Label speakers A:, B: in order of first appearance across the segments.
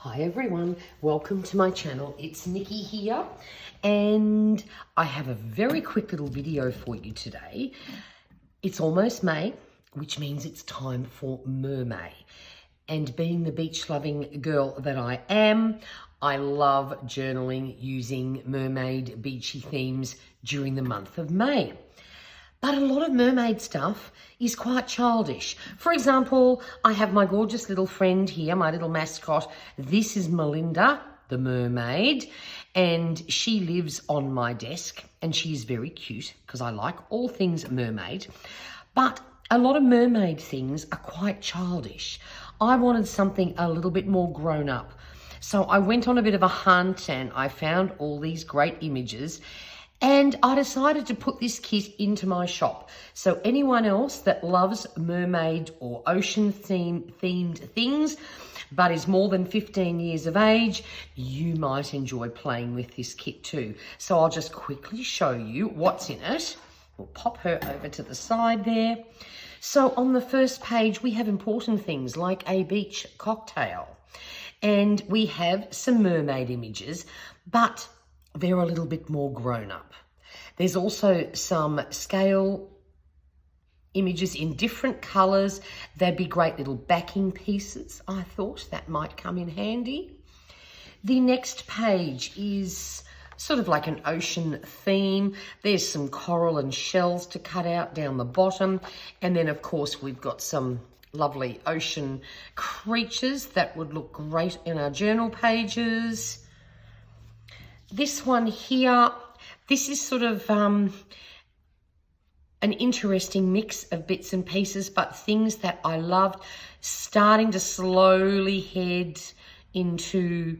A: Hi everyone, welcome to my channel. It's Nikki here and I have a very quick little video for you today. It's almost May, which means it's time for Mermay. And being the beach loving girl that I am, I love journaling using mermaid beachy themes during the month of May. But a lot of mermaid stuff is quite childish. For example, I have my gorgeous little friend here, my little mascot. This is Melinda, the mermaid, and she lives on my desk and she's very cute because I like all things mermaid. But a lot of mermaid things are quite childish. I wanted something a little bit more grown up. So I went on a bit of a hunt and I found all these great images. And I decided to put this kit into my shop. So anyone else that loves mermaid or ocean themed things, but is more than 15 years of age, you might enjoy playing with this kit too. So I'll just quickly show you what's in it. We'll pop her over to the side there. So on the first page, we have important things like a beach cocktail. And we have some mermaid images, but they're a little bit more grown up. There's also some scale images in different colours. They'd be great little backing pieces. I thought that might come in handy. The next page is sort of like an ocean theme. There's some coral and shells to cut out down the bottom. And then, of course, we've got some lovely ocean creatures that would look great in our journal pages. This one here, this is sort of an interesting mix of bits and pieces, but things that I loved, starting to slowly head into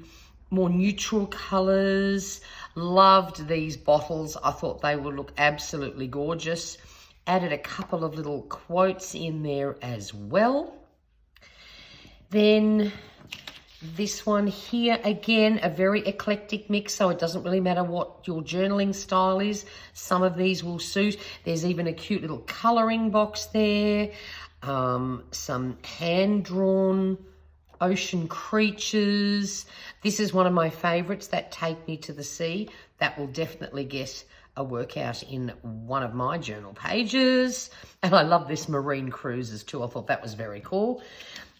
A: more neutral colours. Loved these bottles. I thought they would look absolutely gorgeous. Added a couple of little quotes in there as well. Then this one here, again, a very eclectic mix, so it doesn't really matter what your journaling style is. Some of these will suit. There's even a cute little colouring box there. Some hand-drawn ocean creatures. This is one of my favourites, that Take Me to the Sea. That will definitely get a workout in one of my journal pages. And I love this marine cruises too. I thought that was very cool.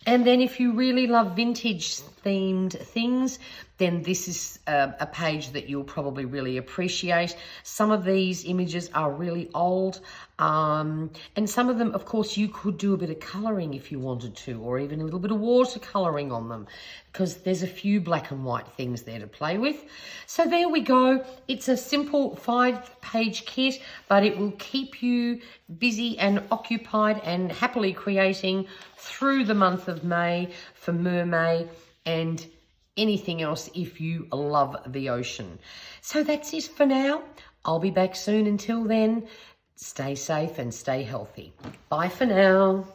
A: And then if you really love vintage themed things, then this is a page that you'll probably really appreciate. Some of these images are really old, and some of them, of course, you could do a bit of colouring if you wanted to, or even a little bit of watercolouring on them, because there's a few black and white things there to play with. So there we go. It's a simple 5-page kit, but it will keep you busy and occupied and happily creating through the month of May for Mermay and anything else if you love the ocean. So that's it for now. I'll be back soon. Until then, stay safe and stay healthy. Bye for now.